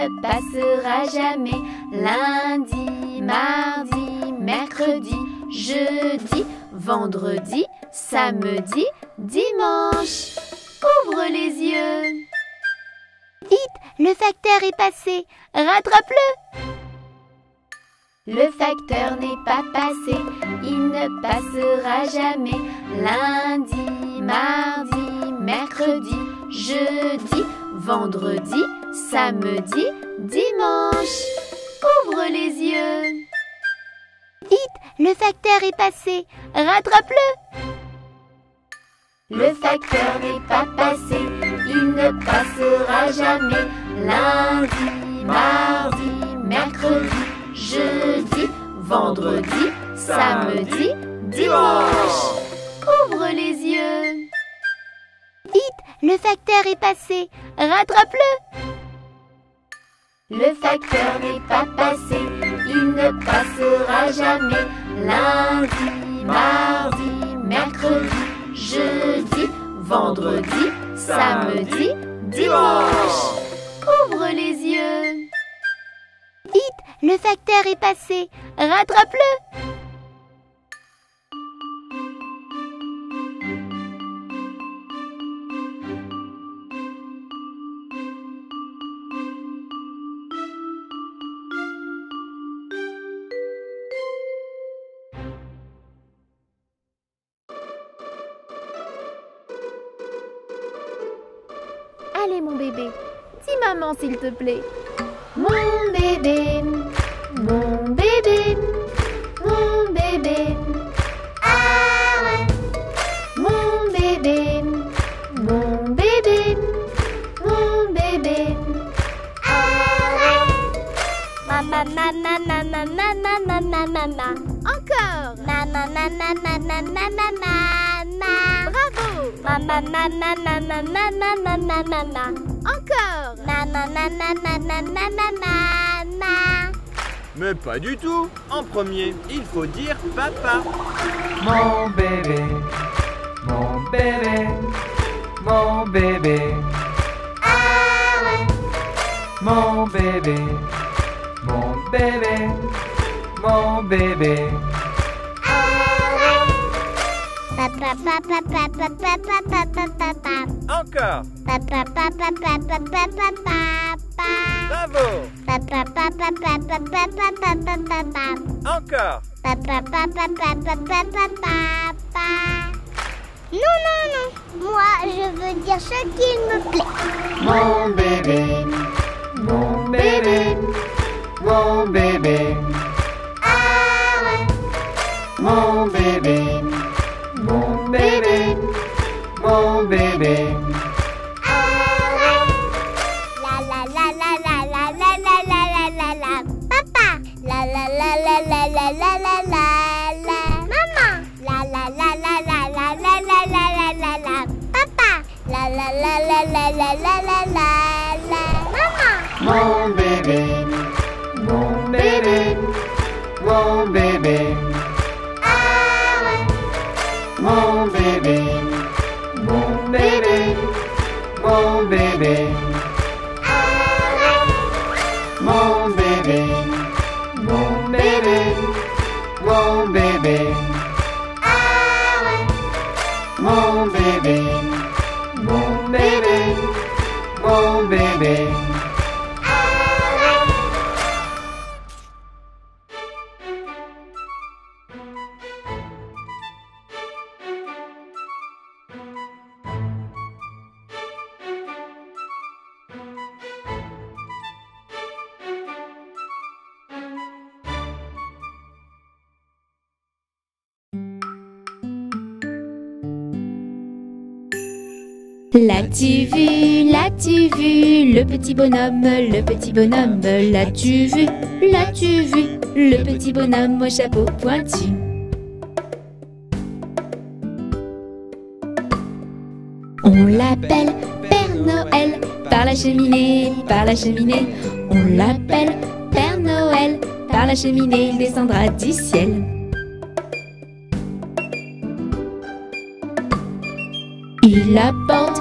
ne passera jamais. Lundi, mardi, mercredi, jeudi, vendredi, samedi, dimanche. Ouvre les yeux. Vite, le facteur est passé. Rattrape-le. Le facteur n'est pas passé, il ne passera jamais. Lundi, mardi, mercredi, jeudi, vendredi, samedi, dimanche. Ouvre les yeux. Vite, le facteur est passé. Rattrape-le. Le facteur n'est pas passé, il ne passera jamais. Lundi, mardi, mercredi, jeudi, vendredi, samedi, dimanche. Ouvre les yeux. Vite, le facteur est passé. Rattrape-le. Le facteur n'est pas passé, il ne passera jamais. Lundi, mardi, mercredi, jeudi, vendredi, samedi, dimanche. Ouvre les yeux. Vite, le facteur est passé. Rattrape-le. Allez mon bébé, dis maman s'il te plaît. Mon bébé, mon bébé, mon bébé. Ah ouais. Mon bébé, mon bébé, mon bébé. Ah ouais. Mama, mama, mama, mama, mama, mama. Encore. Mama, mama, mama, mama, mama. Bravo. Mama, mama, mama, mama, mama, mama. Encore. Mama, mama, mama, mama, mama. Mais pas du tout. En premier, il faut dire papa. Mon bébé, mon bébé, mon bébé. Ah ouais. Mon bébé, mon bébé, mon bébé. Papa, papa, papa, papa, papa, papa. Encore. Papa, papa, papa, papa, papa. Bravo. Papa, papa, papa, papa, papa, papa. Encore. Papa, papa, papa, papa, papa. Non, non, non. Moi, je veux dire ce qu'il me plaît. Mon bébé, mon bébé, mon bébé. Ah ouais. Mon bébé, mon bébé, mon bébé. La la la la la la la la la la la la. Papa. La la la la la la la la la la. Maman. La la la la la la la la la la la la. Papa. La la la la la la la la la la. Maman. Mon bébé, mon bébé, mon bébé. Mon bébé, mon bébé, mon bébé. Mon bébé, mon bébé, mon bébé. Mon bébé, mon bébé, mon bébé. L'as-tu vu, le petit bonhomme, l'as-tu vu, le petit bonhomme au chapeau pointu. On l'appelle Père Noël, par la cheminée, on l'appelle Père Noël, par la cheminée, il descendra du ciel. Il apporte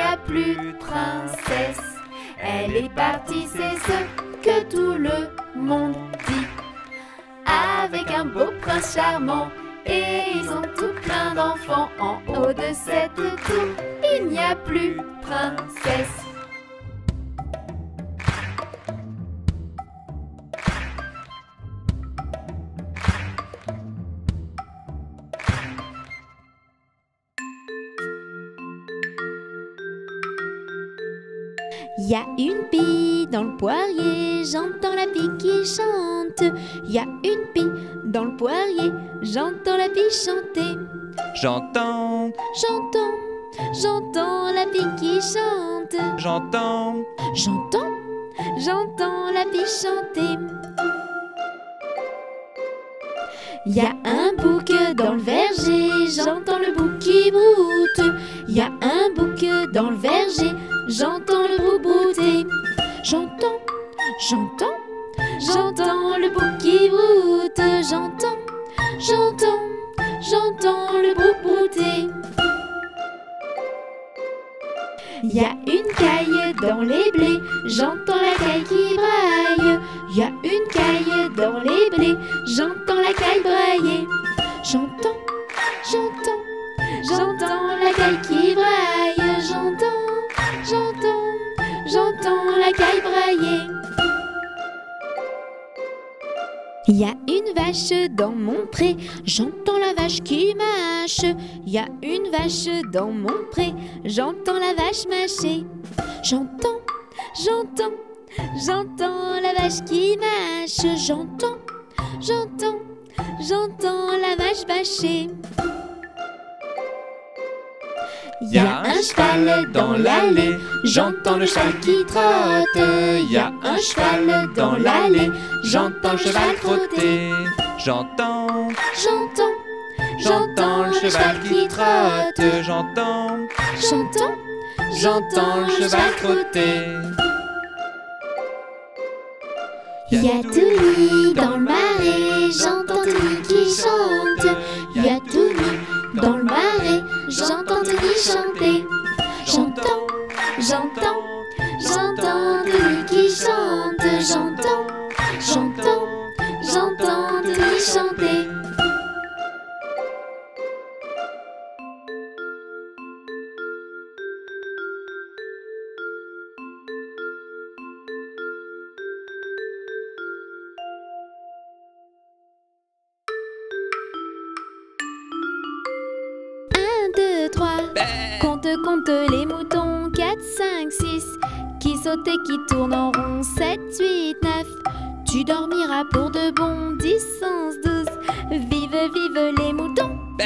n'y a plus de princesse. Elle est partie, c'est ce que tout le monde dit. Avec un beau prince charmant, et ils ont tout plein d'enfants. En haut de cette tour, il n'y a plus de princesse. Y a une pie dans le poirier, j'entends la pie qui chante. Y a une pie dans le poirier, j'entends la pie chanter. J'entends, J'entends la pie qui chante. j'entends, J'entends la pie chanter. Y a un bouc dans le verger, j'entends le bouc qui broute. Y a un bouc dans le verger, j'entends le bouc brouter. J'entends le bouc qui broute. J'entends le bouc brouter. Y a une caille dans les blés, j'entends la caille qui braille. Y a une caille dans les blés, j'entends la caille brailler. J'entends la caille qui braille. J'entends la caille brailler. Y a une vache dans mon pré, j'entends la vache qui mâche. Y a une vache dans mon pré, j'entends la vache mâcher. J'entends la vache qui mâche. J'entends la vache bâcher. y a un cheval dans l'allée, j'entends le cheval qui trotte. Y a un cheval dans l'allée, j'entends le cheval trotter. J'entends le cheval qui trotte. J'entends le cheval trotter. Y a Touni dans le marais, j'entends Touni qui chante. Y a Touni dans le marais, j'entends Touni chanter. J'entends Touni qui chante. J'entends Touni chanter. Compte les moutons, 4, 5, 6, qui sautent et qui tournent en rond, 7, 8, 9. Tu dormiras pour de bon, 10, 11, 12. Vive les moutons. 1,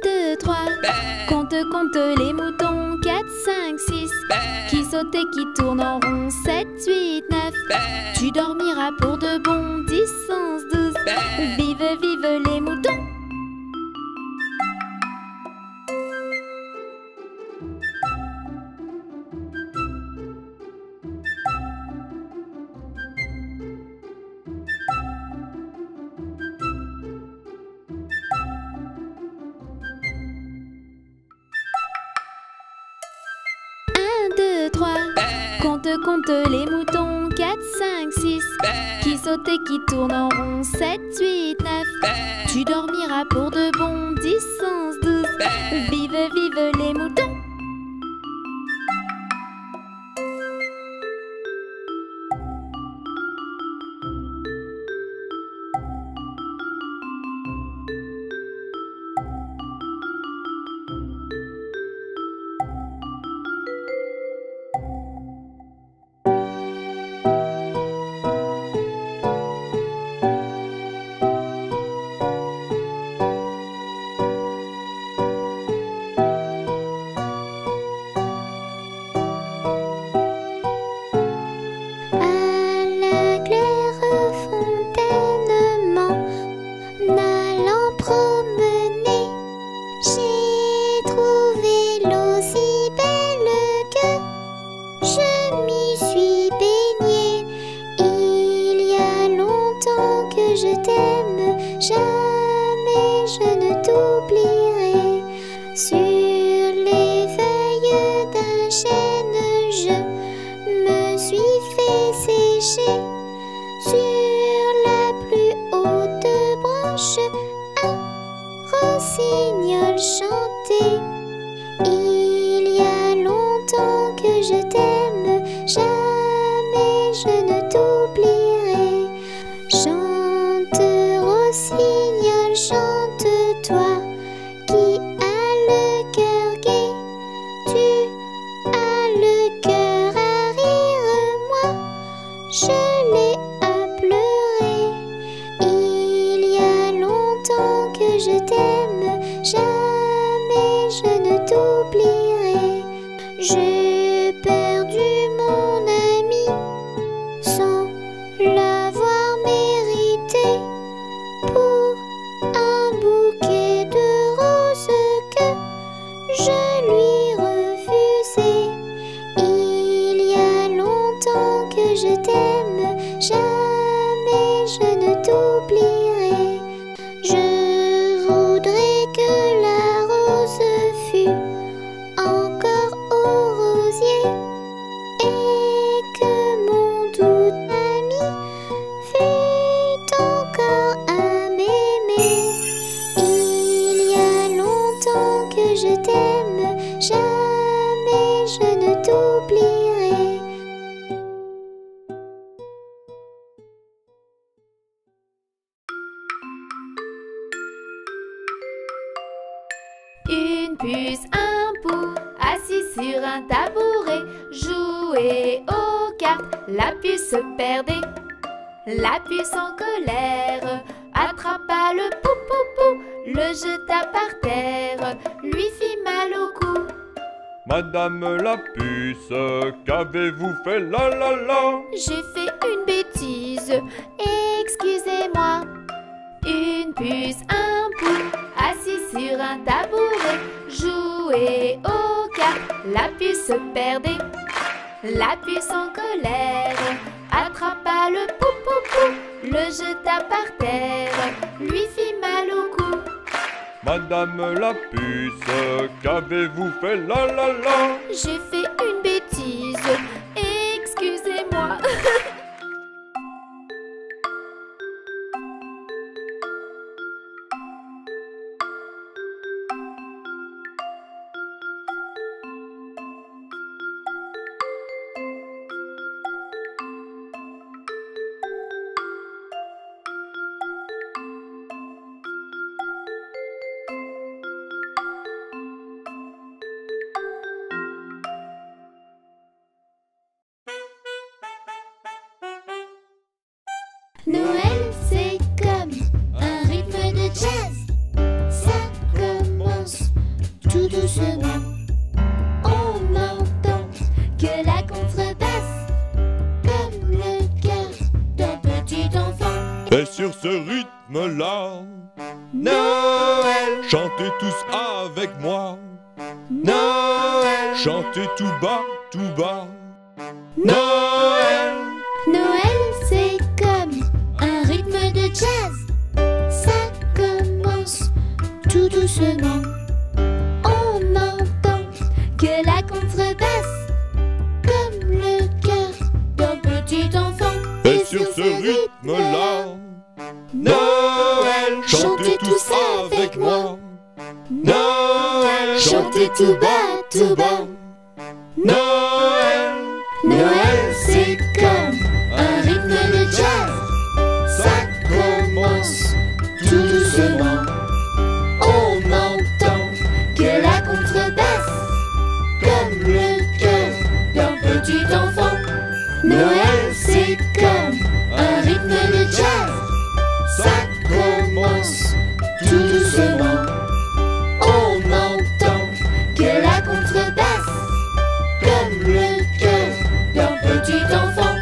2, 3. Compte les moutons, 4, 5, 6, qui sautent et qui tournent en rond, 7, 8, 9. Tu dormiras pour de bon, 10, 11, 12. Vive les moutons. Compte les moutons, 4, 5, 6, qui sautent et qui tournent en rond, 7, 8, 9. Tu dormiras pour de bon, 10, 11, 12. Vive les moutons. Il y a longtemps que je t'aime, jamais je ne t'oublierai. Chante, rossignol, chante-toi, qui a le cœur gai. Tu as le cœur à rire, moi, je l'ai à pleurer. Il y a longtemps que je t'aime, jamais je ne t'oublierai. J'ai perdu mon ami sans l'avoir mérité, pour un bouquet de roses que je lui refusais. Il y a longtemps que je t'aime, jamais je ne t'oublierai. Je voudrais que la rose fût encore au rosier, et que mon doux ami fût encore à m'aimer. Il y a longtemps que je t'aime, jamais je ne t'oublierai. Une puce, un pou, assis sur un tabouret, jouer aux cartes, la puce se perdait. La puce en colère attrapa le pou-pou-pou, le jeta par terre, lui fit mal au cou. Madame la puce, qu'avez-vous fait la la la? J'ai fait une bêtise, excusez-moi. Une puce, un pou, assis sur un tabouret, jouer aux cartes, la puce se perdait. La puce en colère attrapa le pou-pou-pou, le jeta par terre, lui fit mal au cou. Madame la puce, qu'avez-vous fait la la la? J'ai fait une bêtise, excusez-moi. Noël, c'est comme un rythme de jazz. Ça commence tout doucement. On n'entend que la contrebasse, comme le cœur d'un petit enfant. Et sur ce rythme-là, Noël, chantez tous avec moi. Noël, Chantez tout bas, tout bas. Noël, Noël, c'est comme un rythme de jazz. Ça commence tout doucement. On n'entend que la contrebasse, comme le cœur d'un petit enfant. Et sur ce rythme-là, Noël, chantez tous avec moi. Noël, Chantez tout bas, tout bas. Noël, Noël, c'est comme un rythme de jazz. ça commence Tout doucement, on n'entend que la contrebasse, comme le cœur d'un petit enfant. Noël, c'est comme un rythme de jazz. ça commence Tout doucement, on n'entend que la contrebasse, comme le cœur d'un petit enfant.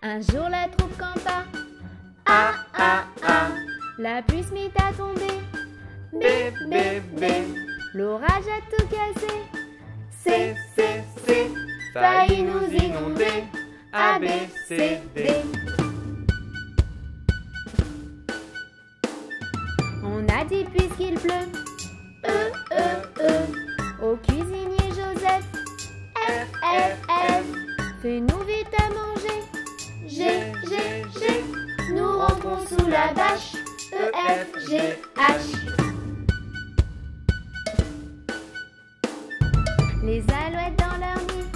Un jour la troupe campa, ah ah ah, la puce mit à tomber, bé bé bé, l'orage a tout cassé, c'est, failli nous inonder, A B C D. On a dit puisqu'il pleut, au cuisinier Joseph, F, fais-nous vite à manger, G, nous rentrons fond sous la bâche. E, F, G, H. Les alouettes dans leur nid.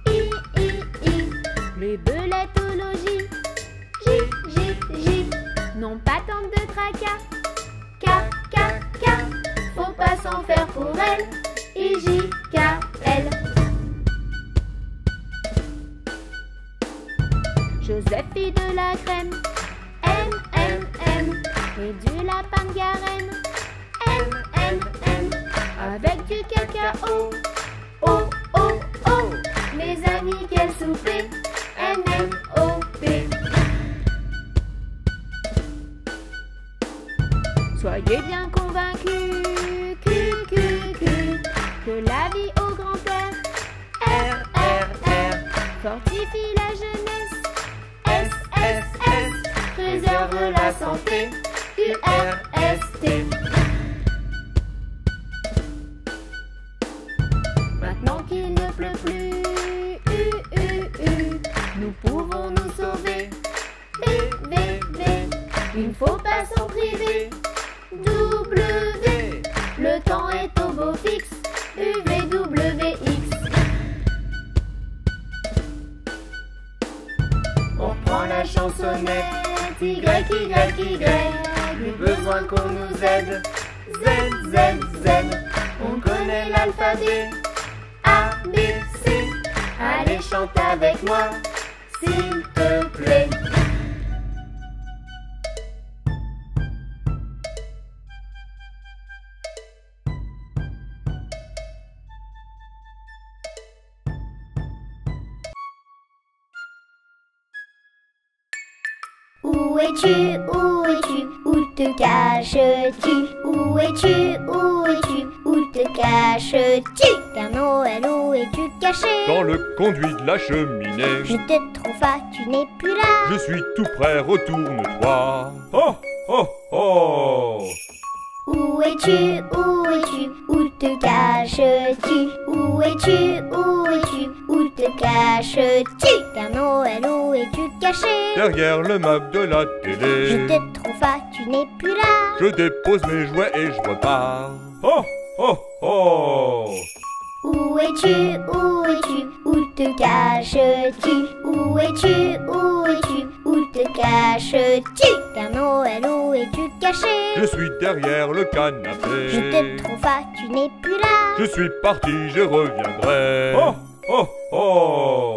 I, I, I. Les belettes au logis. J, J, J. N'ont pas tant de tracas. K, K, K. Faut pas s'en faire pour elle. I, J, K, L. Joseph fit de la crème. M, M, M. Et du lapin de Garenne. M, M, M. Avec du cacao. O, O, O. Mes amis, quel souper. N, N, O, P. Soyez bien convaincus, Q, Q, Q, que la vie au grand-père, R, R, R, fortifie la jeunesse, S, S, S, préserve la santé, U, R, S, T. Maintenant qu'il ne pleut plus, U, U, U, nous pouvons nous sauver, V, V, V, il ne faut pas s'en priver. W, le temps est au beau fixe. U, V, W, X. On prend la chansonnette. Y, Y, Y. Plus besoin qu'on nous aide. Z, Z, Z. On connaît l'alphabet. A, B, C. Allez, chante avec moi, s'il te plaît. Où es-tu, où es-tu, où te caches-tu? Où es-tu, où es-tu, où te caches-tu? Père Noël, où es-tu caché? Dans le conduit de la cheminée. Je te trouve pas, tu n'es plus là. Je suis tout prêt, retourne-toi. Oh, oh, oh. Où es-tu, où es-tu, où te caches-tu? Où es-tu, où es-tu, où te caches-tu? Père Noël, où es-tu caché? Derrière le meuble de la télé. Je te trouve pas, tu n'es plus là. Je dépose mes jouets et je repars. Oh, oh, oh. Où es-tu, où es-tu, où te caches-tu? Où es-tu, où es-tu, où te caches-tu? Père Noël, où es-tu caché? Je suis derrière le canapé. Je te trouve pas, tu n'es plus là. Je suis parti, je reviendrai. Oh, oh, oh.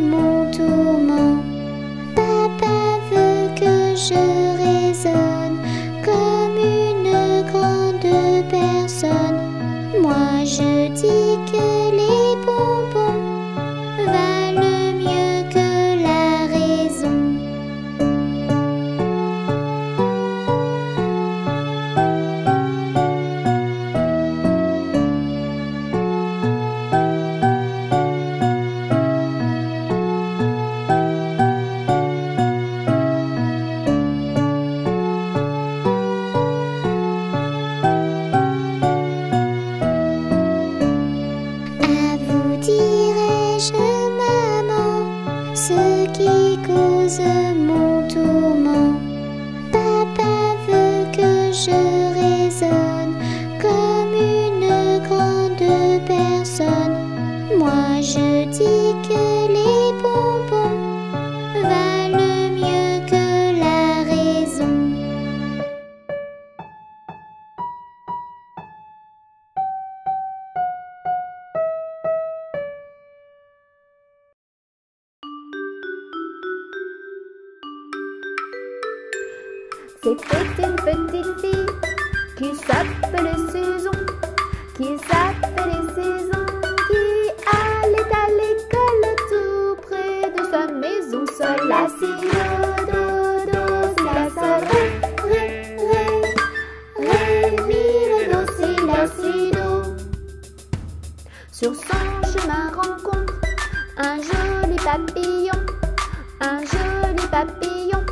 Mon tourment. Papa veut que je raisonne comme une grande personne. Moi je dis que les bonbons valent mieux que la raison. Mon tourment. Papa veut que je raisonne comme une grande personne. Moi je dis que les bonbons valent mieux que la raison. C'était une petite fille qui s'appelait Susan. qui s'appelle les saisons, qui allait à l'école tout près de sa maison. Sol, la, si, do, si, la, sol, ré, mi, ré, do, si, la, si, do. Sur son chemin rencontre un joli papillon, un joli papillon.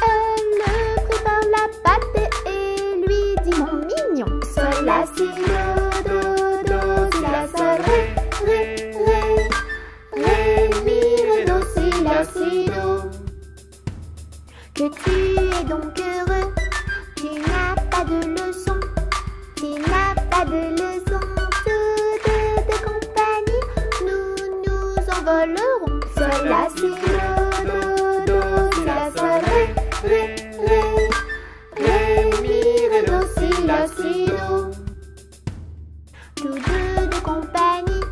Elle prépare la pâte et lui dit mon mignon. Sol, la, si, do, si, la, sol, ré, mi, ré, do, si, la, si, do. Que tu es donc heureux, tu n'as pas de leçon, tu n'as pas de leçon. Toutes de compagnie, nous nous envolerons. Sol, la, si, do, si, la, sol, ré, mi, ré, do, si, la, si, do. Tous deux de compagnie,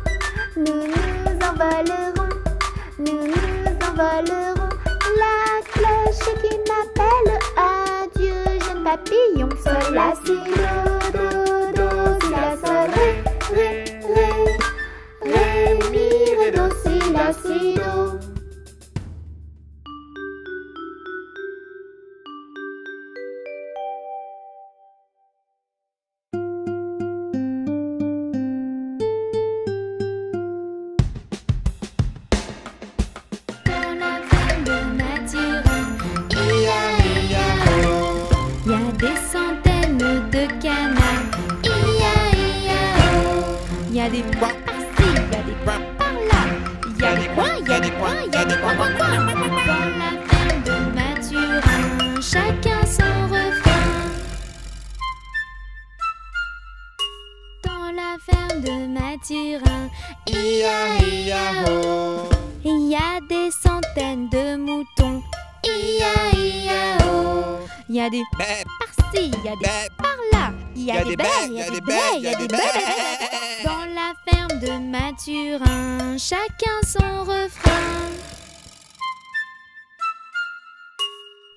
nous nous envolerons, nous nous envolerons. La cloche qui m'appelle, adieu jeune papillon. Sol, la, si, do, si, la, sol, ré, mi, ré, do, si, la, si, do. Dans la ferme de Mathurin, il y a des centaines de canards. Il y a des points par-ci, il y a des points par-là. Il y a des coins, il y a des coins, il y a des coins. Dans la ferme de Mathurin, chacun son refrain. Dans la ferme de Mathurin, il y a des centaines de moutons. Il y a des par-ci, il y a des par-là. Il y a des baies, il y a des baies, il y a des baies. Dans la ferme de Mathurin, chacun son refrain.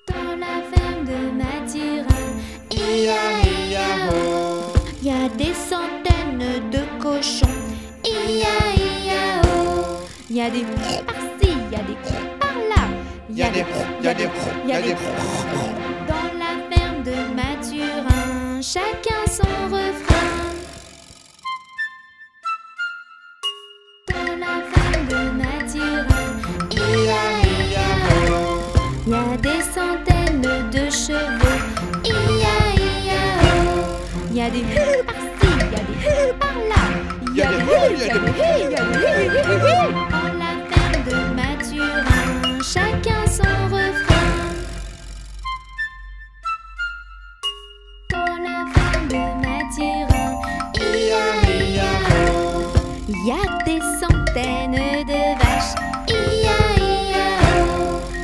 Dans la ferme de Mathurin, il y a des centaines de cochons. Il y a des par-ci, il y a des par-là. Il y a des dans la ferme de Mathurin, chacun son refrain. Dans la ferme de Mathurin, il y a des centaines de chevaux. Il y a des par-ci, il y a des par-là. Il y a des dans la ferme de Mathurin, chacun son refrain. Dans la ferme de Mathurin, il y a des centaines de vaches.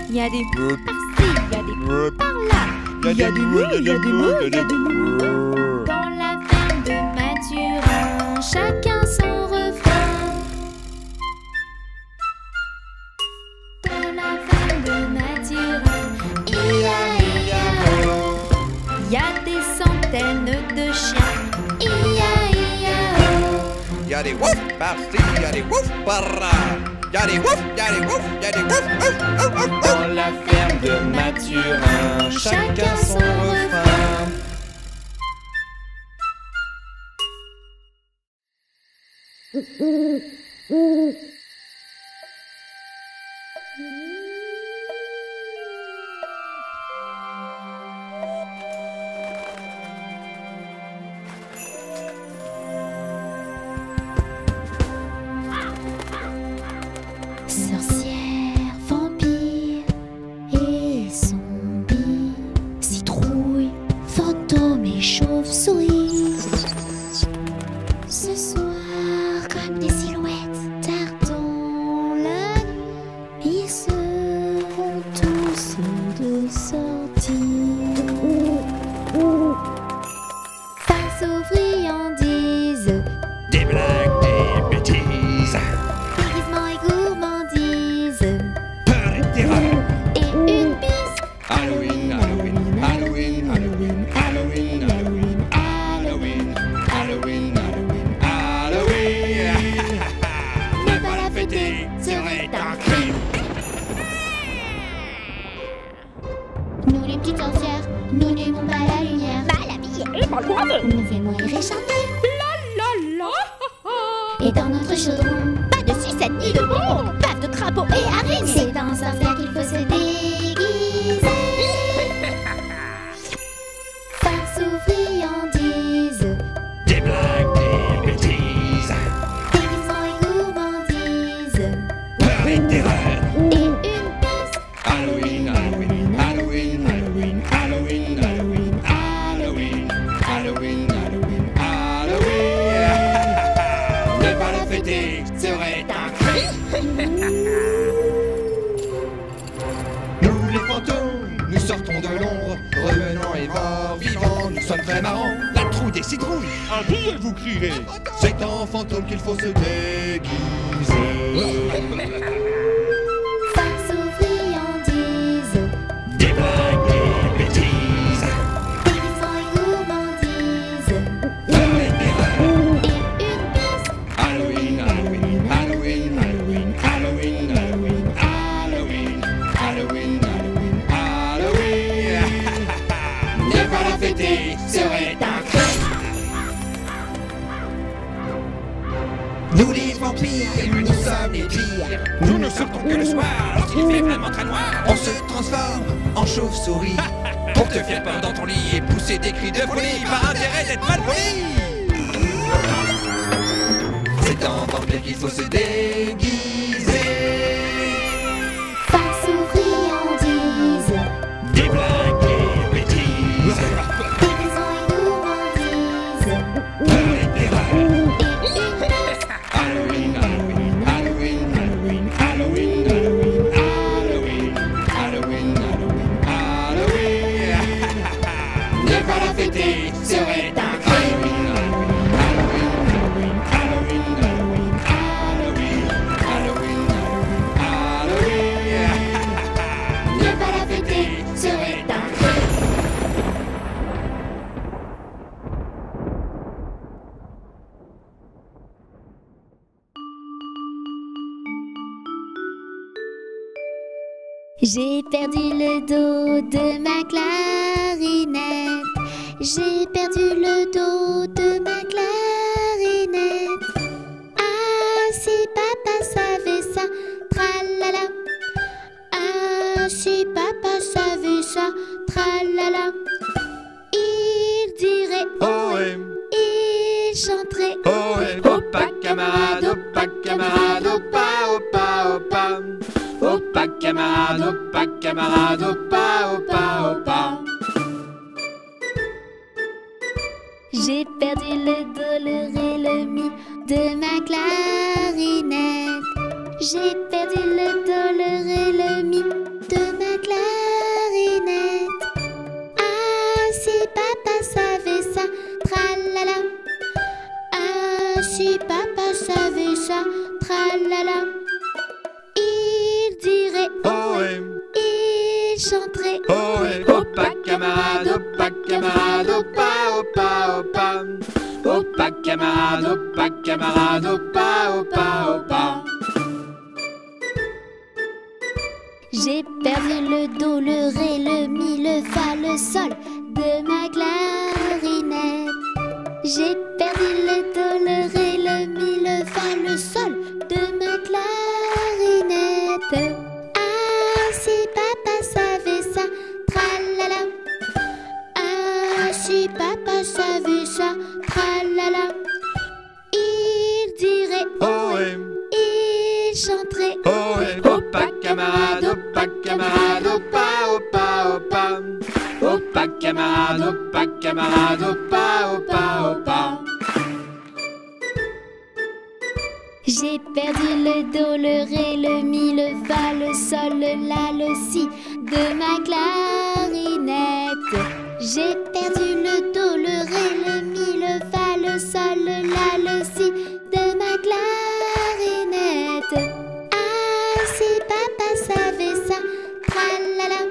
Il y a des par-ci, il y a des par-là. Il y a des moules, il y a des moules, il y a des moules. Dans la ferme de Mathurin, chacun son refrain. Dans la ferme de Mathurin, il y a des centaines de chiens. Il y a des wouf par-ci, il y a des wouf par-là. Il y a des wouf, il y a des wouf, il y a des wouf. Dans la ferme de Mathurin, chacun son refrain. Sorcière, vampire et zombie, citrouille, fantôme et chauve-souris. Ce soir, comme des silhouettes, tardons Et dans notre chaudron, Pas de sucette ni de bonbons, paf de crapaud et araignées. c'est dans un sorcière qu'il faut se déguiser. Farce ou friandise, Des blagues, des bêtises, déguisement et gourmandise. peur et terreur. Et une piste, Halloween, Halloween, Halloween, Halloween, Halloween, Halloween, Halloween, Halloween, Halloween, Halloween. Ne pas la fêter serait un crime. Nous les fantômes, nous sortons de l'ombre, revenant et morts vivants, nous sommes très marrants. La trouille des citrouilles, Un billet, vous crierez. c'est en fantôme qu'il faut se déguiser. farce ou friandise, Des blagues, des bêtises, déguisement et gourmandise. peur et terreur. Et une piste, Halloween, Halloween, Halloween, Halloween, Halloween, Halloween, Halloween, Halloween, Halloween, Halloween. Ne pas la fêter serait un crime. Nous les vampires, nous sommes les pires. Nous ne sortons que le soir, lorsqu'il fait vraiment très noir. On se transforme en chauve-souris pour te faire peur dans ton lit et pousser des cris de folie par intérêt d'être mal poli. C'est en vampire qu'il faut se déguiser. farce ou friandise, Des blagues, des bêtises, déguisement et gourmandise. peur et terreur. Et une piste, Halloween, Halloween, Halloween, Halloween, Halloween, Halloween, Halloween, Halloween, Halloween, Halloween. Ne pas la fêter serait un crime. Halloween, Halloween, Halloween, Halloween, Halloween, Halloween, Halloween. Ne pas la fêter serait un crime. j'ai perdu le dos de ma clarinette. J'ai perdu le dos de ma clarinette. Ah, si papa savait ça, tralala. Ah, si papa savait ça, tralala. Il dirait Ohé, il chanterait ohé, opa camarade, opa camarade, opa, opa, opa. Opa camarade, opa camarade, opa, opa, opa. J'ai perdu le do, le ré, le mi de ma clarinette. J'ai perdu le do, le ré, le mi de ma clarinette. Ah, si papa savait ça, tralala. Ah, si papa savait ça, tralala. Il dirait Ohé, il chanterait ohé, opa camarade, opa camarade, opa, opa, opa. Opa camarade, opa camarade, opa, opa, opa. J'ai perdu le do, le ré, le mi, le fa, le sol de ma clarinette. J'ai perdu le do, le ré, le mi, le fa, le sol de ma clarinette. Ah, si papa savait ça, tralala. Ah, si papa savait ça, tralala. Il dirait Ohé, il chanterait ohé, opa camarade, opa camarade, opa, opa, opa. Opa camarade, opa camarade, opa, opa, opa. J'ai perdu le do, le ré, le mi, le fa, le sol, le la, le si de ma clarinette. J'ai perdu le do, le ré, le mi, le fa, le sol, le la, le si de ma clarinette. Ah, si papa savait ça, tralala.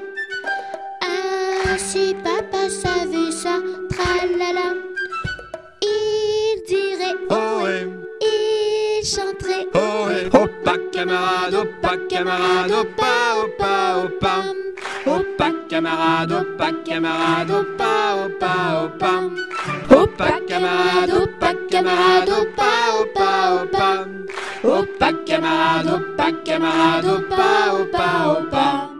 Ah, si papa savait ça, tralala. Il dirait Ohé, il chanterait ohé, opa camarade, opa camarade, opa, opa, opa. Opa camarade, opa camarade, opa, opa, opa. Opa pas camarade, oh pas camarade, oh pas, oh pas, oh pas. Oh pas camarade, oh pas camarade, oh pas, oh pas, oh pas.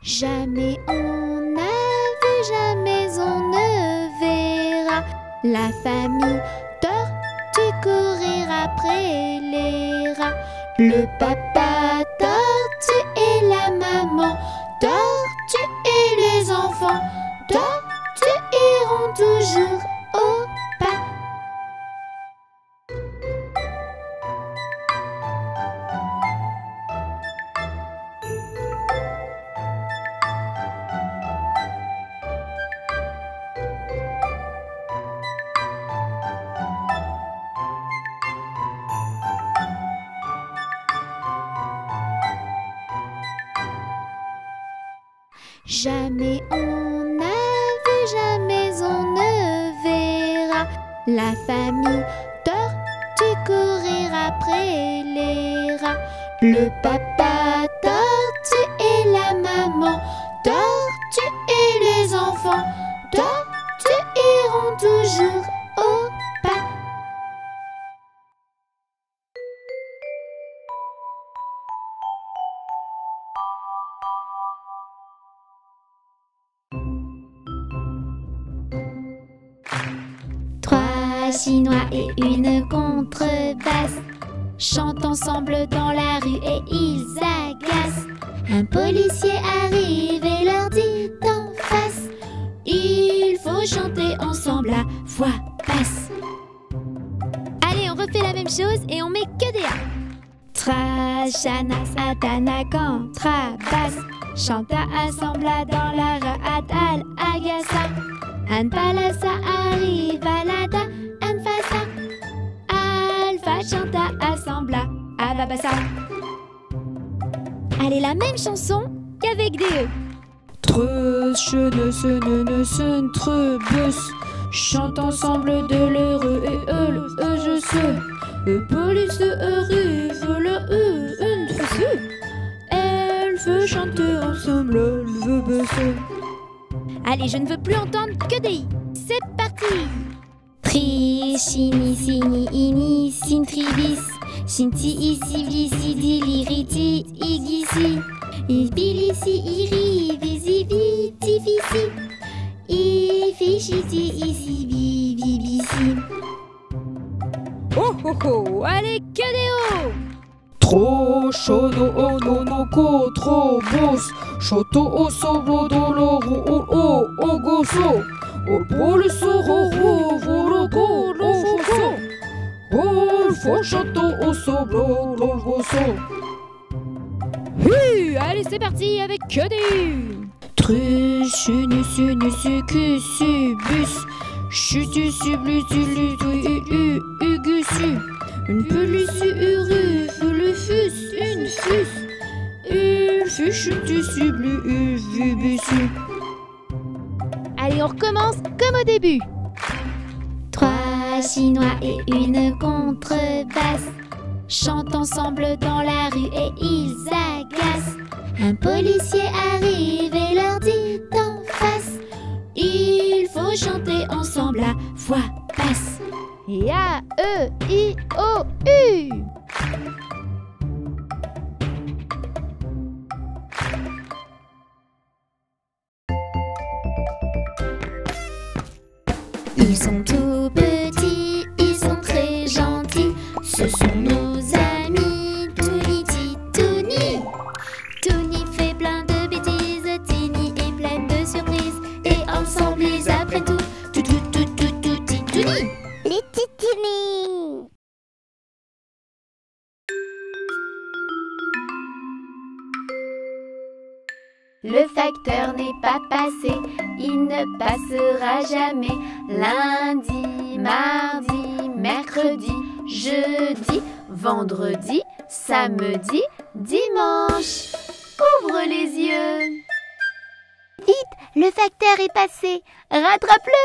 Jamais on n'a vu, jamais on ne verra la famille tortue courir après les rats. Le papa tortue et la maman tortue et les enfants tortues iront toujours au pas. Jamais on n'a vu, jamais on ne verra la famille tortue courir après les rats. Le papa tortue et la maman tortue et les enfants tortues iront toujours au pas. Chinois et une contrebasse chantent ensemble dans la rue et ils agacent. Un policier arrive et leur dit d'en face: il faut chanter ensemble, la voix passe. Allez, on refait la même chose et on met que des A. Trashana, satana, contrabasse chanta ensemble dans la rue Adal Agassa. An palasa arrive à la da. Alpha chanta assembla Avabassa. Allez, la même chanson qu'avec des E. Trebus chante ensemble de l'heureux et le je sais. Le police arrive, le une fessée. Elle veut chanter ensemble, elle veut baisser. Allez, je ne veux plus entendre que des I. C'est parti! Tri, chini, sini, ini, sintribis, shinti, isi, visi, diliriti, igisi, ibilisi, iri, visi, viti, visi, ifishiti, isi, bibisi. Oh oh oh, allez, que des O! Trop chaud, oh non, non, trop boss, choto, au soblo, doloro, oh gosso. O police faut chanter au soblo, Oui, allez, c'est parti avec que des U. Truche, nusu, nusucus, subus, chutu, sublutu, ugusu. Une peluche, uruf, le fus, une fus. Il fut chutu, sublu, ubusu. Allez, on recommence comme au début. 3 Chinois et une contrebasse chantent ensemble dans la rue et ils agacent. Un policier arrive et leur dit d'en face: il faut chanter ensemble, la voix passe. A, E, I, O, U. Ils sont tout petits, ils sont très gentils. Ce sont nos amis Touni, Titouni. Touni fait plein de bêtises, Tini est pleine de surprises. Et ensemble ils apprennent tout, Titouni. Les titini. Le facteur n'est pas passé, il ne passera jamais. Lundi, mardi, mercredi, jeudi, vendredi, samedi, dimanche. Ouvre les yeux. Vite, le facteur est passé. Rattrape-le.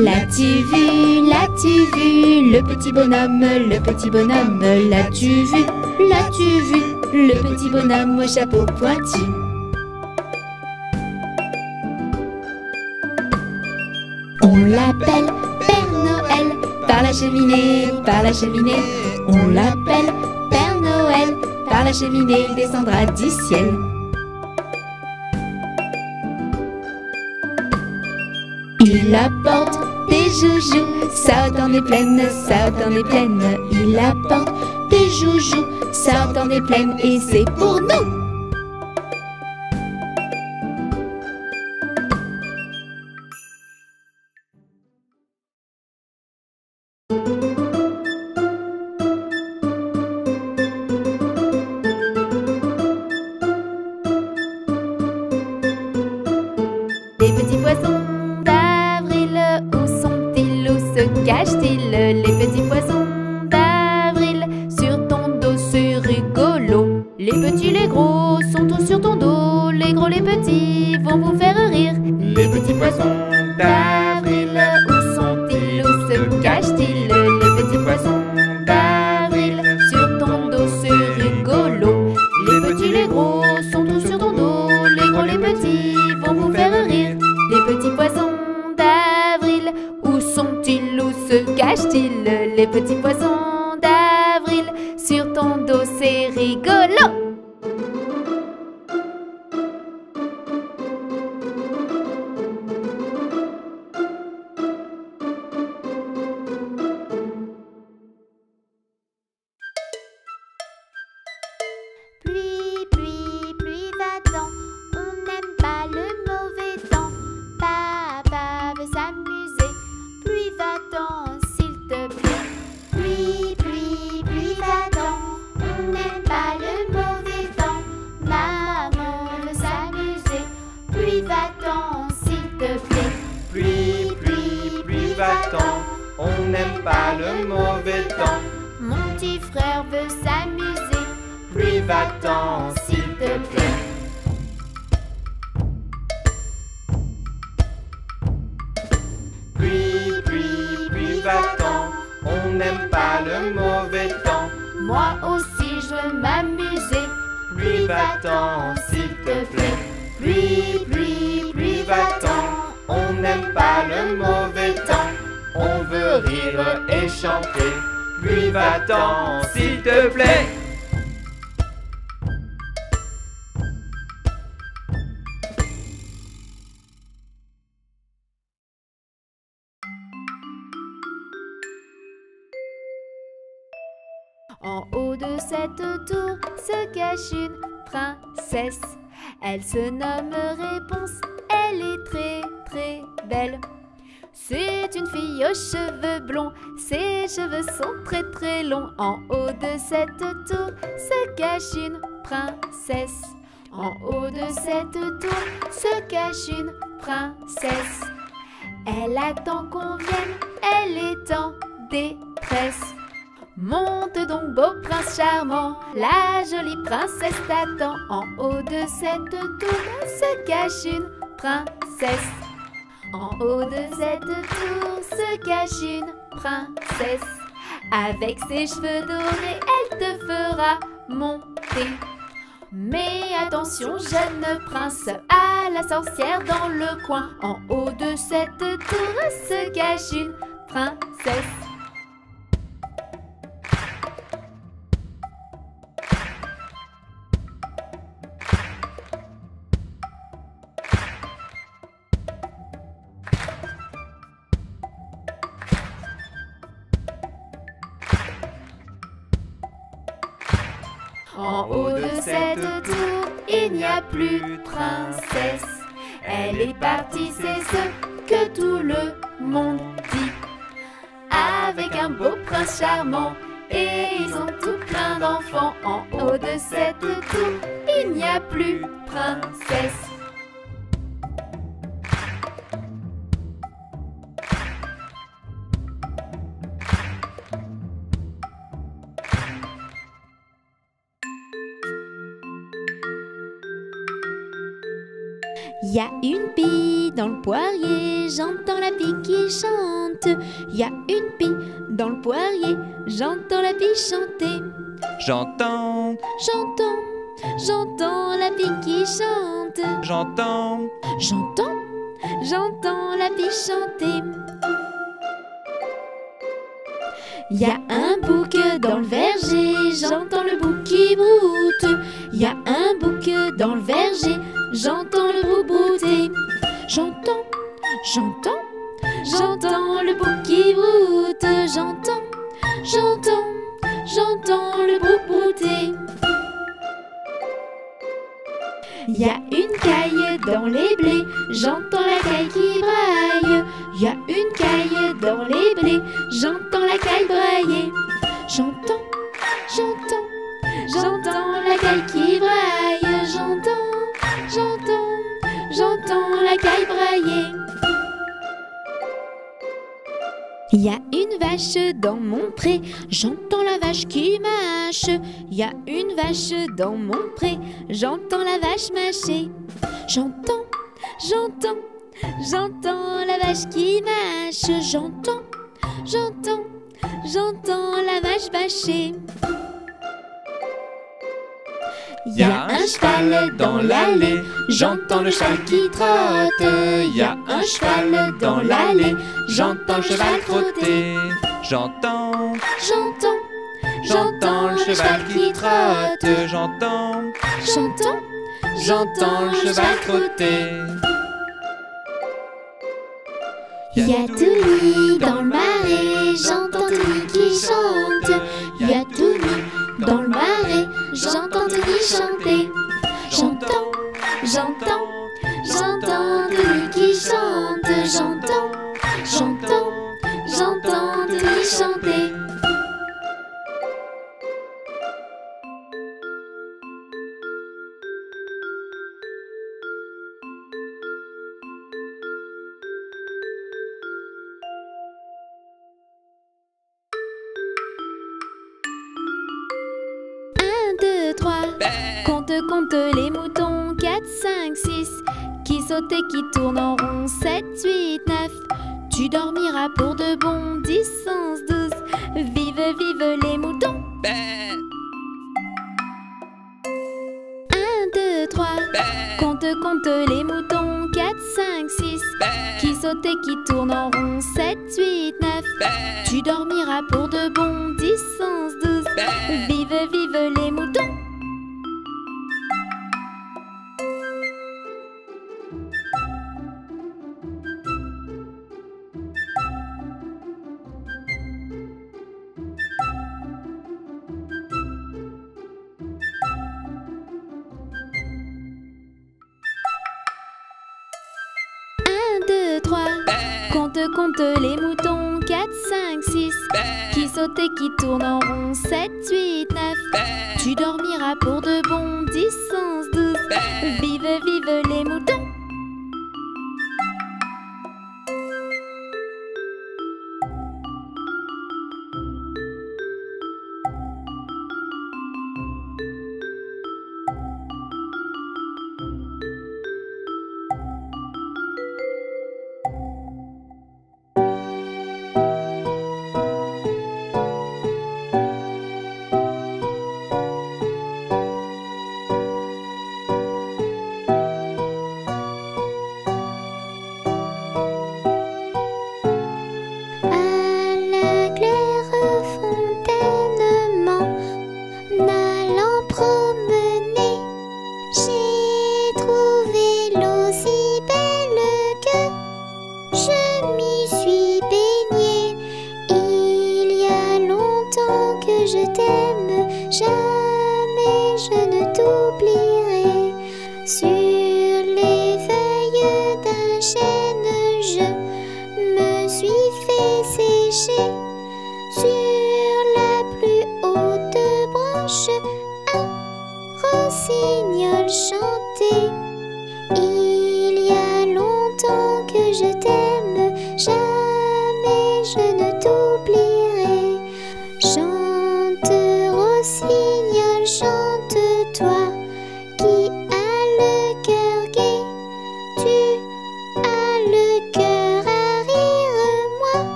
L'as-tu vu, le petit bonhomme, l'as-tu vu, le petit bonhomme au chapeau pointu. On l'appelle Père Noël, par la cheminée, on l'appelle Père Noël, par la cheminée, il descendra du ciel. Il apporte des joujoux, sortant des plaines, il apporte des joujoux, sortant des plaines, et c'est pour nous. Les petits poissons d'avril, où sont-ils, où se cachent-ils? Les petits poissons d'avril, sur ton dos c'est rigolo. Les petits, les gros sont tous sur ton dos, les gros, les petits vont vous faire rire. Les petits poissons d'avril, où sont-ils, où se cachent-ils? Les petits poissons d'avril, sur ton dos c'est rigolo. Les petits, les gros sont tous sur ton dos, les gros, les petits vont vous faire rire. Les petits poissons d'avril, où sont-ils, où se cachent-ils? Les petits poissons d'avril, sur ton dos c'est rigolo. Pluie, pluie, pluie, va-t'en, on n'aime pas le mauvais temps. Papa veut s'amuser, pluie, va-t'en, s'il te plaît. Pluie, pluie, pluie, va-t'en, on n'aime pas le mauvais temps. Maman veut s'amuser, pluie, va-t'en, s'il te plaît. pluie, pluie, pluie, va-t'en, on n'aime pas le mauvais temps. Mon petit frère veut s'amuser, Pluie, va-t'en, s'il te plaît. Pluie, pluie, pluie, va-t'en, on n'aime pas le mauvais temps. moi aussi je veux m'amuser. Pluie, va-t'en, s'il te plaît. Pluie, pluie, pluie, va-t'en, on n'aime pas le mauvais temps. On veut rire et chanter. Pluie, va-t'en, s'il te plaît. En haut de cette tour se cache une princesse. Elle se nomme Réponse, elle est très très belle. C'est une fille aux cheveux blonds, ses cheveux sont très très longs. En haut de cette tour se cache une princesse. En haut de cette tour se cache une princesse. Elle attend qu'on vienne, elle est en détresse. Monte donc beau prince charmant, la jolie princesse t'attend. En haut de cette tour se cache une princesse. En haut de cette tour se cache une princesse. Avec ses cheveux dorés, elle te fera monter. Mais attention jeune prince, à la sorcière dans le coin. En haut de cette tour se cache une princesse. En haut de cette tour, il n'y a plus de princesse. Elle est partie, c'est ce que tout le monde dit. Avec un beau prince charmant, et ils ont tout plein d'enfants. En haut de cette tour, il n'y a plus de princesse. Y a une pie dans le poirier, j'entends la pie qui chante. Y a une pie dans le poirier, j'entends la pie chanter. J'entends, J'entends la pie qui chante. j'entends, J'entends la pie chanter. Y a un bouc dans le verger, j'entends le bouc qui broute. Y a un bouc dans le verger, j'entends le bouc brouter. J'entends le bouc qui broute. J'entends le bouc brouter. Y a une caille dans les blés, j'entends la caille qui braille. Y a une caille dans les blés, j'entends la caille brailler. J'entends la caille qui braille. J'entends la caille brailler. Y a une vache dans mon pré, j'entends la vache qui mâche. Y a une vache dans mon pré, j'entends la vache mâcher. J'entends la vache qui mâche. J'entends la vache vacher. y a un cheval dans l'allée, j'entends le cheval qui trotte. Y a un cheval dans l'allée, j'entends le cheval trotter. J'entends le cheval qui trotte. J'entends le cheval trotter. Y a Touni dans le marais, j'entends Touni qui chante. Y a Touni dans le marais, j'entends Touni chanter. J'entends Touni qui chante. J'entends Touni chanter. Compte les moutons, 4, 5, 6, qui sautent et qui tournent en rond, 7, 8, 9. Tu dormiras pour de bon, 10, 11, 12. Vive, vive les moutons. 1, 2, 3. Compte les moutons, 4, 5, 6, qui sautent et qui tournent en rond, 7, 8, 9. Tu dormiras pour de bon, 10, 11, 12. Vive, vive les moutons. Compte les moutons, 4, 5, 6, qui sautent et qui tournent en rond, 7, 8, 9. Tu dormiras pour de bon, 10, 11, 12. Vive, vive les moutons.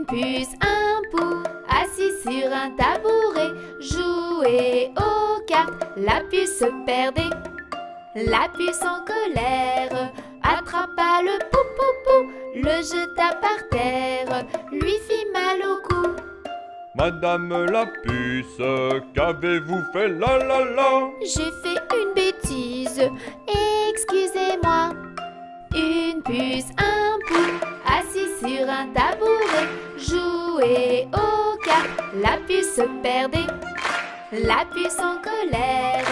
puce, un pou, assis sur un tabouret, jouer aux cartes, la puce se perdait. La puce en colère attrapa le pou-pou-pou, le jeta par terre, lui fit mal au cou. Madame la puce, qu'avez-vous fait la la la? J'ai fait une bêtise, excusez-moi. Une puce, un pou, assis sur un tabouret, jouer aux cartes, la puce se perdait. La puce en colère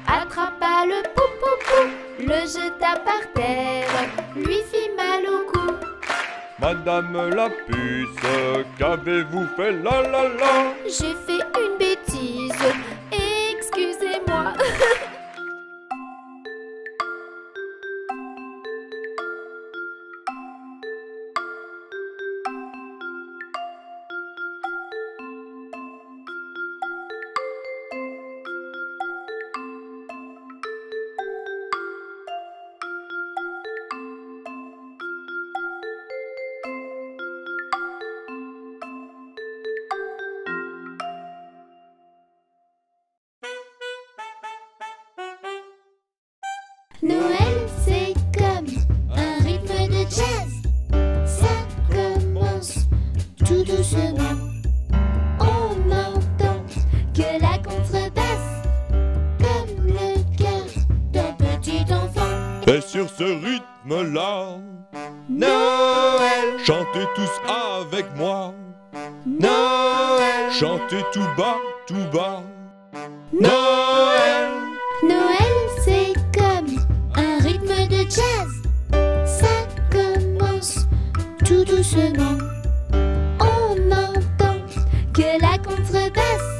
attrapa le pou-pou-pou, le jeta par terre, lui fit mal au cou. Madame la puce, qu'avez-vous fait la la la? J'ai fait une bêtise, excusez-moi. Noël, c'est comme un rythme de jazz. Ça commence tout doucement. On entend que la contrebasse, comme le cœur d'un petit enfant. Et sur ce rythme-là, Noël, chantez tous avec moi. Noël, Chantez tout bas, tout bas. Noël, Noël, c'est comme un rythme de jazz. Ça commence tout doucement. On entend que la contrebasse,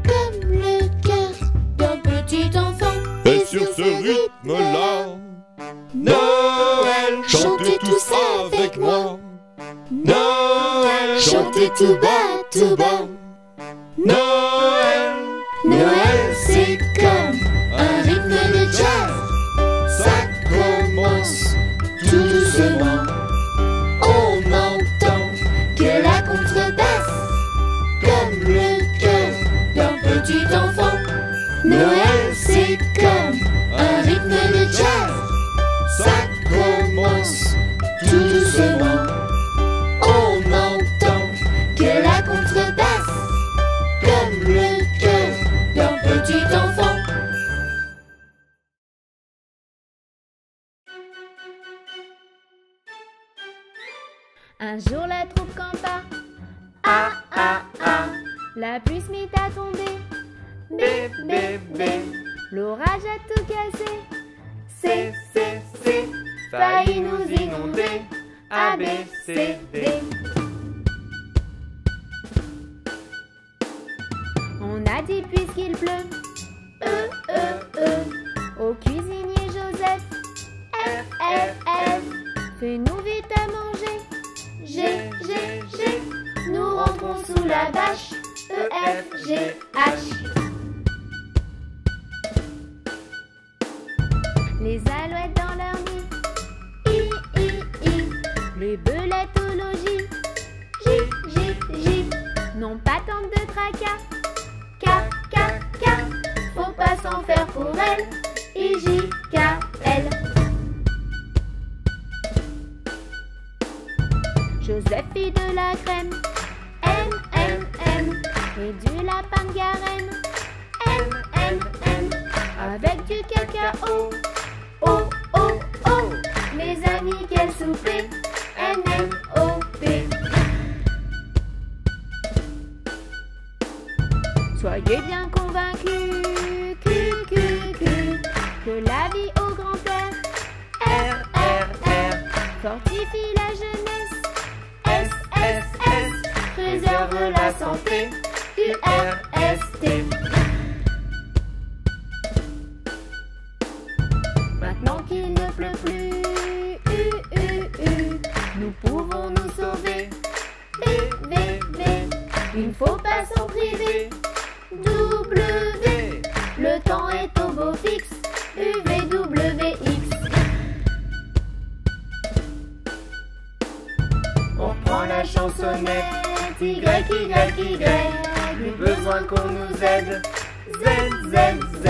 comme le cœur d'un petit enfant. Et sur ce rythme-là, Noël, chantez tous avec moi. Noël, Chantez tout bas, tout bas. Noël, Noël, c'est comme un rythme de jazz. Ça commence tout doucement. On entend que la contrebasse, comme le cœur d'un petit enfant. Noël, c'est comme un rythme de jazz. Ça commence tout doucement. On entend que la contrebasse, comme le cœur d'un petit enfant. Un jour la troupe campa, ah ah ah, la puce mit à tomber, bé bé bé, l'orage a tout cassé, C, C, C, failli nous inonder, A B C D. On a dit puisqu'il pleut, au cuisinier Joseph, F F F, fais-nous vite à manger, G G G, nous rentrons sous la bâche, E F G H. Les alouettes dans leur nid, I I I, les belettes au logis, J J J, n'ont pas tant de tracas, K K K, faut pas s'en faire pour elles, I J K L. Joseph fit de la crème, M M M, et du lapin de Garenne, M M M, avec du cacao, O O O, mes amis quel souper, N N O P. Soyez bien convaincus, que la vie au grand-père, R R R, fortifie la jeunesse, S S S, préserve la santé, U R S T. Maintenant qu'il ne pleut plus, nous pouvons nous sauver, V V V, il ne faut pas s'en priver, W, le temps est au beau fixe, U V W X. on reprend la chanson. chansonnette. Y, Y, Y, plus besoin qu'on nous aide. Z, Z, Z,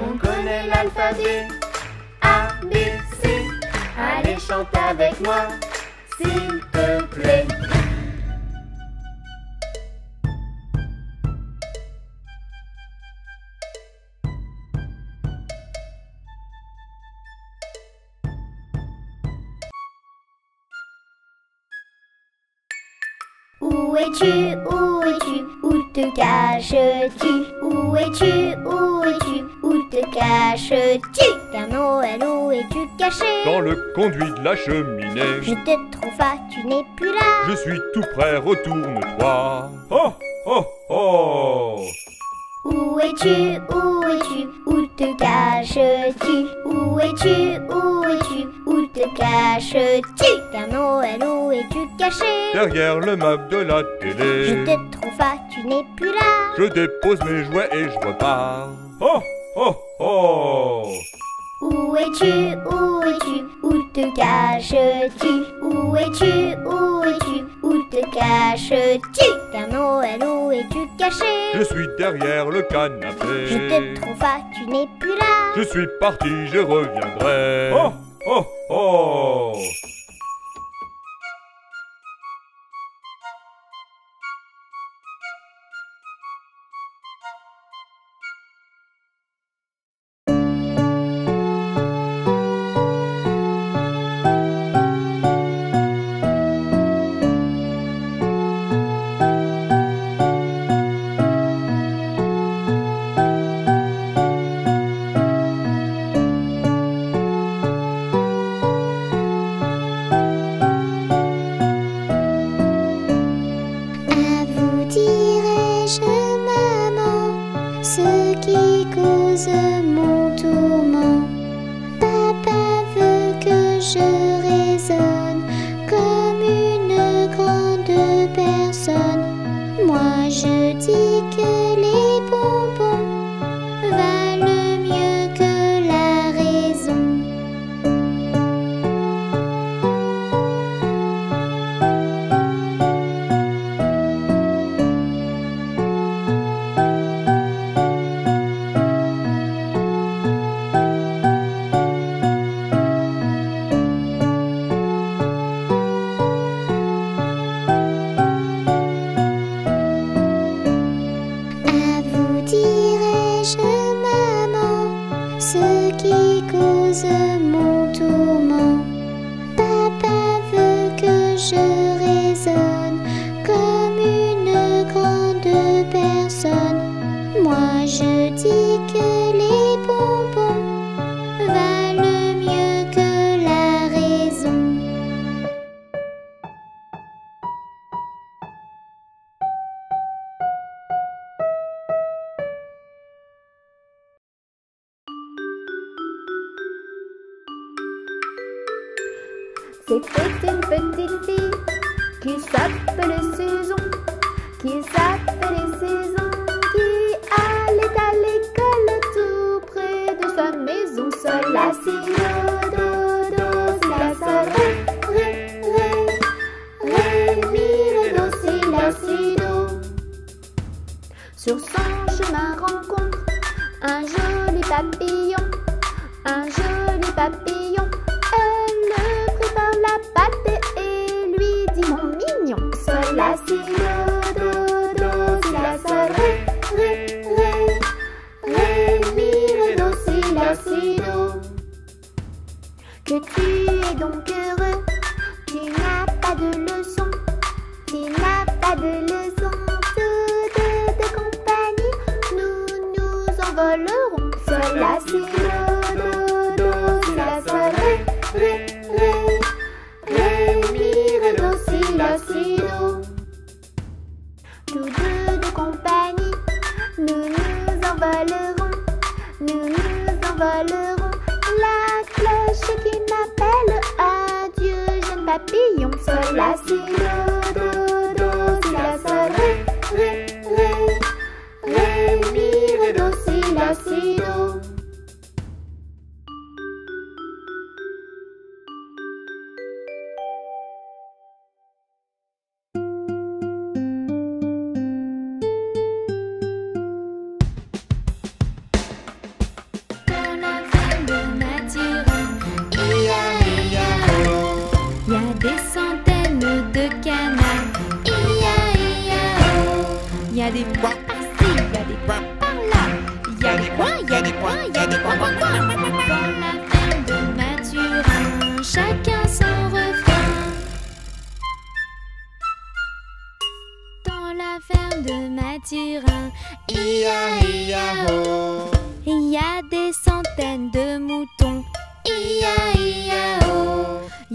on connaît l'alphabet. A, B, C, allez chante avec moi, s'il te plaît. Où es-tu, où es-tu, où te caches-tu? Où es-tu, où es-tu, où te caches-tu? Père Noël, où es-tu caché? Dans le conduit de la cheminée. Je te trouve pas, tu n'es plus là. Je suis tout prêt, retourne-toi. Oh, oh, oh. Où es-tu, où te caches-tu? Où es-tu, où te caches-tu? Père Noël, où es-tu caché? Derrière le meuble de la télé. Je te trouve pas, tu n'es plus là. Je dépose mes jouets et je repars. Oh, oh, oh. Où es-tu, où te caches-tu? Où es-tu, où te caches-tu? Père Noël, où es-tu caché? Je suis derrière le canapé. Je te trouve pas, tu n'es plus là. Je suis parti, je reviendrai. Oh, oh, oh. C'était une petite fille qui s'appelait Saison, qui allait à l'école tout près de sa maison. Sol, la, si, do, si, la, sol, ré, mi, ré, do, si, la, si, do. Sur son chemin rencontre un joli papillon, un joli papillon. Elle le prépare la pâte et lui dit mon mignon. Sol, la, si, do, si, la, sol, ré, mi, ré, do, si, la, si, do. Que tu es donc heureux, tu n'as pas de leçon, tu n'as pas de leçon. Toutes de compagnie, nous nous envolerons. Sol, la, si, do, si, la, sol, ré, mi, ré, do, si, la, si, do. Tous deux de compagnie, nous nous envolerons, nous nous envolerons. La cloche qui m'appelle, adieu jeune papillon. Sol, la, si, do, si, la, sol, ré, mi, ré, do, si, la, si, do.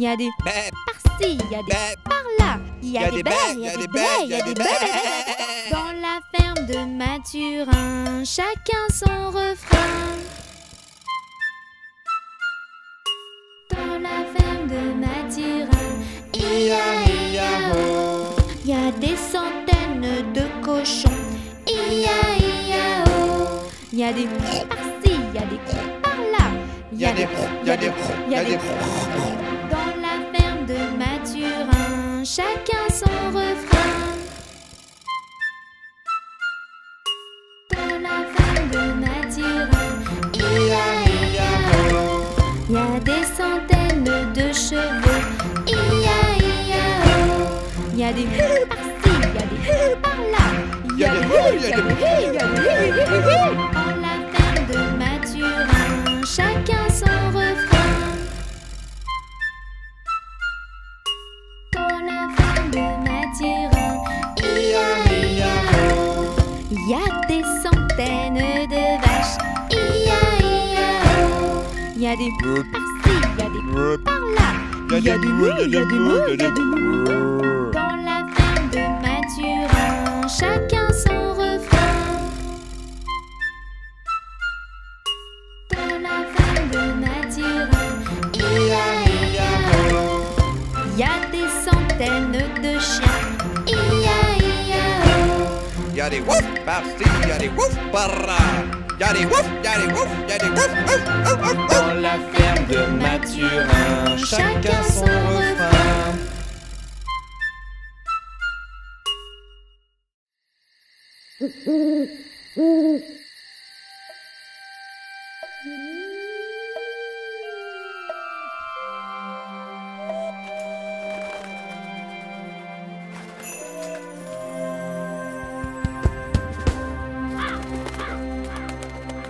il y a des Bêt. par-ci, il y a des Bêt. par-là, il y a des baies, il y a des baies, il y a des baies. Dans la ferme de Mathurin, chacun son refrain. Dans la ferme de Mathurin, ia-ia-o. Il y a des centaines de cochons, ia-ia-o. Il y a des par-ci, il y a des par-là, il y a des Dans la ferme de Mathurin, chacun son refrain. Dans la ferme de Mathurin, ia-ia-o. Il y a des centaines de chevaux, ia-ia-o. Il y a des par-ci, il y a des par-là, il y a des Dans la ferme de Mathurin, chacun son refrain. Dans la ferme de Mathurin, ia-ia-o. Il y a des centaines de vaches, ia-ia-o. Il y a des par-ci, il y a des par-là, il y a des moules, il y a des moules, il y a des moules. Dans la ferme de Mathurin, chacun son refrain. Dans la ferme de Mathurin, ia-ia-o. Il y a des centaines de chiens, ia-ia-o. Il y a des wouf par-ci, il y a des wouf par-là. Il y a des wouf, il y a des wouf, il y a des wouf, wouf, wouf, wouf. Dans la ferme de Mathurin, chacun son refrain.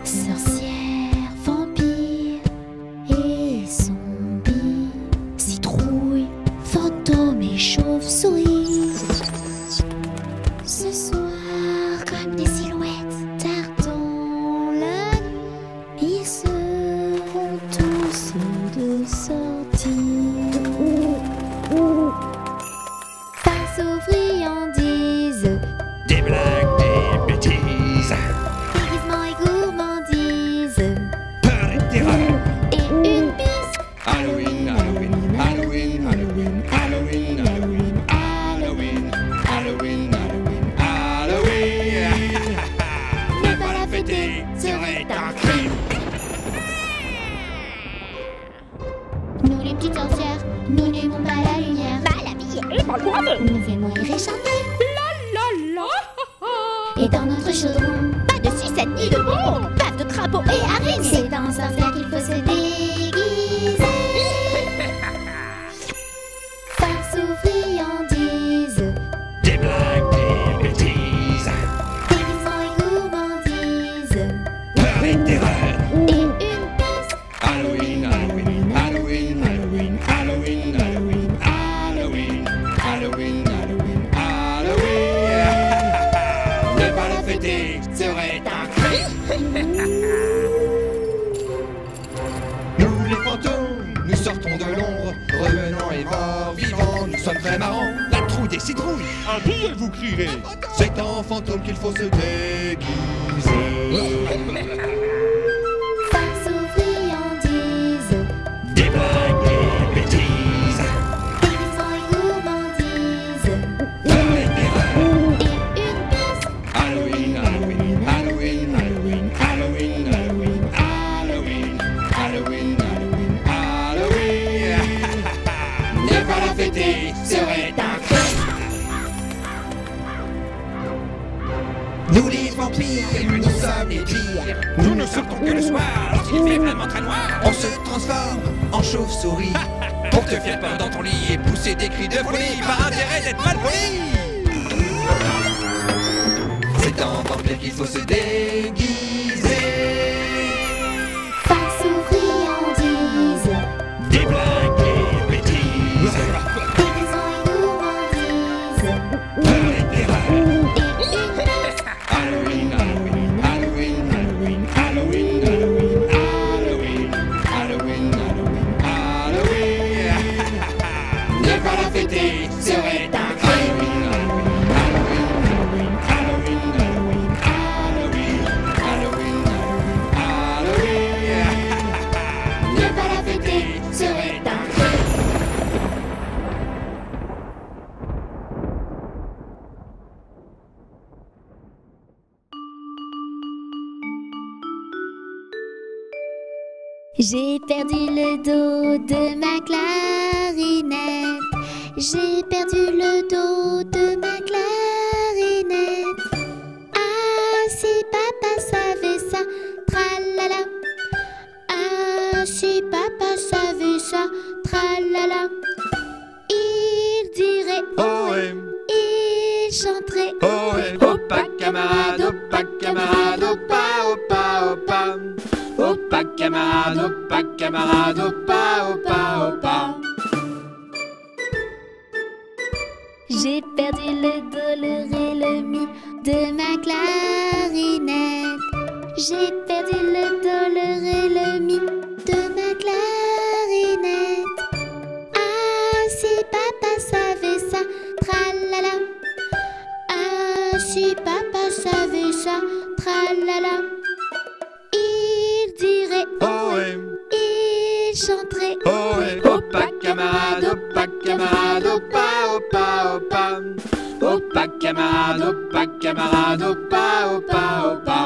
Sorcière, vampire et zombie, citrouille, fantôme et chauve-souris. Ce soir, comme des silhouettes tard dans la nuit, ils seront tous de sortie. Face aux friandises, Des blagues, des bêtises, déguisement et gourmandise, peur et terreur. et une bise. Halloween, Halloween, Halloween, Halloween, Halloween, Halloween, Halloween, Halloween, Halloween, Halloween. Ne pas la fêter serait un crime. Nous les petites sorcières, nous n'aimons pas la lumière. Pas la vie et pas le bois. Nous aimons rire et chanter. Et dans notre chaudron, pas de sucette ni de bonbons, bave de crapauds et araignées. C'est dans sorcière qu'il faut se déguiser. Face aux friandises, Des blagues, des bêtises, déguisement et gourmandise, peur et terreur. et une bise. Halloween, Halloween, Halloween, Halloween, Halloween, Halloween, Halloween, Halloween, Halloween, Halloween. Ne pas la fêter serait un crime. Nous les fantômes, nous sortons de l'ombre, revenant et morts, vivants, nous sommes très marrants. La trouille des citrouilles, À qui elle vous crierait? c'est en fantôme qu'il faut se déguiser. Face aux friandises, Des blagues, des bêtises, déguisement et gourmandise, peur et terreur. et une bise. Halloween, Halloween, Halloween, Halloween, Halloween, Halloween, Halloween, Halloween, Halloween, Halloween. Ne pas la fêter serait un crime. Nous les vampires, nous sommes les pires. Nous ne sortons que le soir, lorsqu'il fait vraiment très noir. On se transforme en chauve-souris pour te faire peur dans ton lit et pousser des cris de folie par intérêt d'être mal poli. C'est en vampire qu'il faut se déguiser. Face aux friandises, Des blagues, des bêtises, déguisement et gourmandise, peur et terreur. et une bise. Halloween, Halloween, Halloween, Halloween, Halloween, Halloween, Halloween, Halloween, Halloween, Halloween. J'ai perdu le do de ma clarinette. J'ai perdu le do de ma clarinette. Ah, si papa savait ça, tralala. Ah, si papa savait ça, tralala. Il dirait ohé, il chanterait ohé. Opa camarade, opa camarade, opa, opa, opa. Opa camarade, opa camarade, opa, opa, opa. J'ai perdu le do, le ré, le mi de ma clarinette. J'ai perdu le do, le ré, le mi de ma clarinette. Ah, si papa savait ça, tralala. Ah, si papa savait ça, tralala. Il dirait Ohé, il chanterait ohé. Opa camarade, opa camarade, opa, opa, opa. Opa camarade, opa camarade, opa, opa, opa.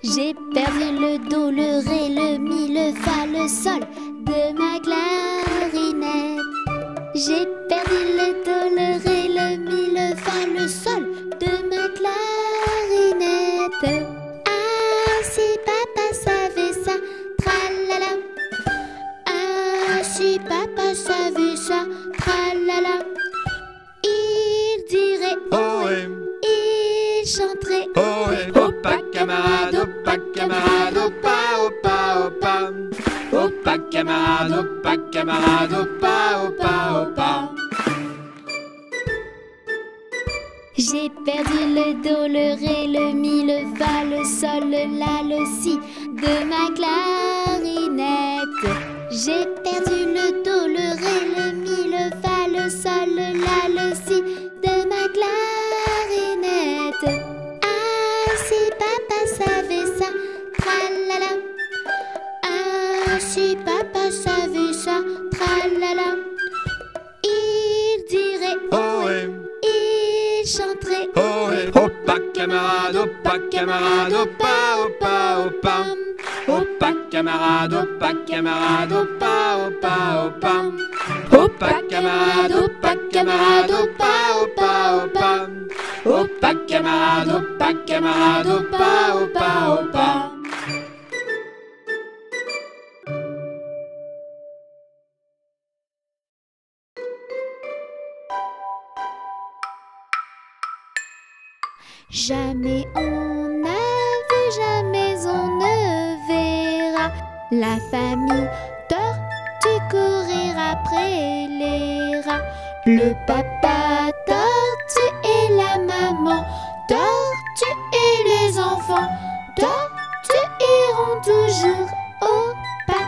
J'ai perdu le do, le ré, le mi, le fa, le sol de ma clarinette. J'ai perdu le do, le ré, le mi, le fa, le sol de ma clarinette. Ah, si papa savait ça, tralala. Ah, si papa savait ça, tralala. Il dirait Ohé, il chanterait ohé. Opa camarade, opa camarade, opa, opa, opa. Opa camarade, opa camarade, opa, opa, opa. J'ai perdu le do, le ré, le mi, le fa, le sol, le la, le si de ma clarinette. J'ai perdu le do, le ré, le mi, le fa, le sol, le la, le si de ma clarinette. Ah, si papa savait ça, tralala. Ah, si papa savait ça, tralala. Il dirait Ohé, il chanterait ohé. Opa camarade, opa camarade, opa, opa, opa. Opa camarade, opa camarade, opa, opa, opa. Opa camarade, opa camarade, opa, opa, opa. Opa camarade, opa camarade, opa, opa, opa. Jamais on n'a vu, jamais on ne verra la famille tortue courir après les rats. Le papa tortue et la maman tortue et les enfants tortues iront toujours au pas.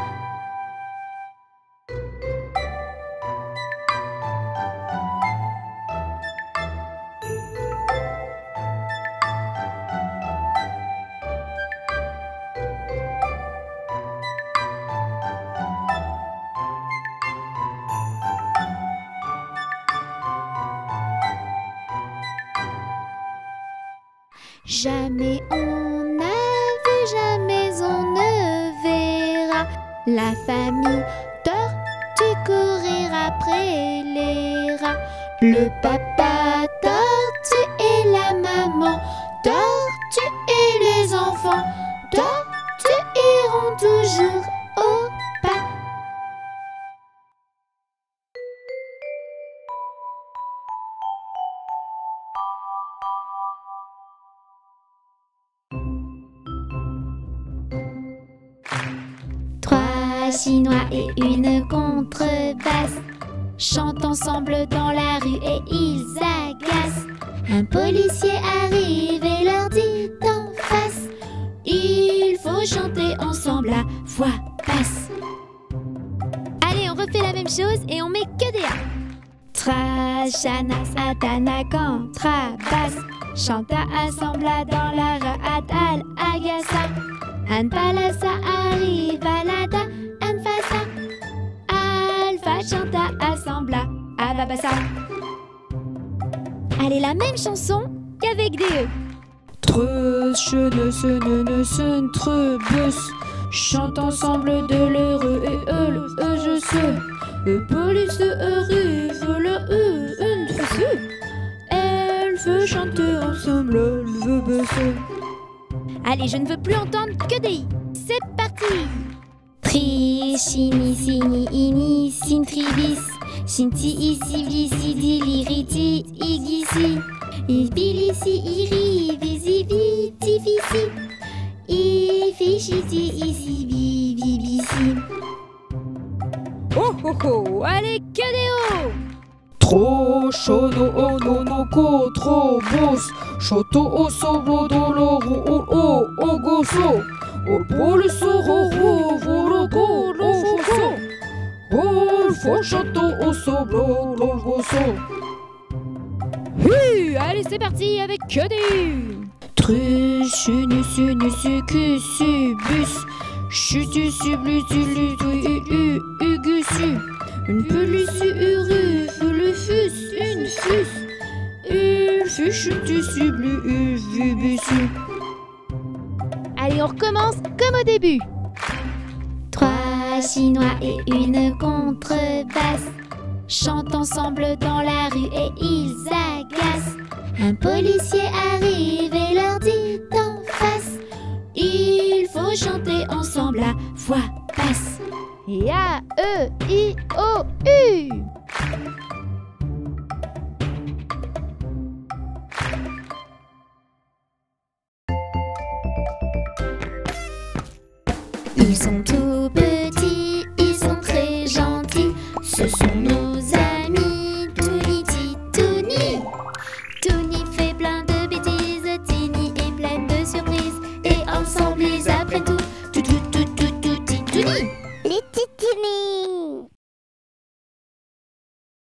Jamais on n'a vu, jamais on ne verra la famille tortue courir après les rats. Le papa tortue et la maman tortue et les enfants tortues iront toujours au pas. Trois Chinois et une contrebasse chantent ensemble dans la rue et ils agacent. Un policier arrive et leur dit en face: il faut chanter ensemble, la voix passe. Allez, on refait la même chose et on met que des A. Trashana, satana, contrebasse chanta ensemble dans la rue Atal Agassa. An palasa arrive alada anfasa. Alpha chanta assembla avabassa. Allez, la même chanson qu'avec des E. Treuse, cheneuse, neneuse, trebus, chantent ensemble de l'heureux et je sais. Le police arrive, le une fessée. Elle veut chanter ensemble, elle veut baisser. Allez, je ne veux plus entendre que des i. C'est parti. Tri, chini, sini, ini, sin, tribis. Shinti, isi, visi, diliriti, igisi. Ibilisi, iri, visi, viti, visi. Ifishiti, isi, bibisi. Oh oh oh, Allez, que des hauts. trop chaud, oh no no ko, trop beau. Choto o soblo doloro o gozo. O police voloko lo fosso. O fo choto o soblo lo gozo. Allez, c'est parti avec que des Truche, nusu, nusu, cusu, bus. Chutu, sublu, tulu, ugusu. Une pelusse, uruf, le fus, une fus. Ulfu, chutu, sublu, uvubusu. Allez, on recommence comme au début. 3 Chinois et une contrebasse chantent ensemble dans la rue et ils agacent. Un policier arrive et leur dit en face: il faut chanter ensemble, la voix passe. Et A, E, I, O, U. Ils sont tout petits, ils sont très gentils, ce sont nos amis.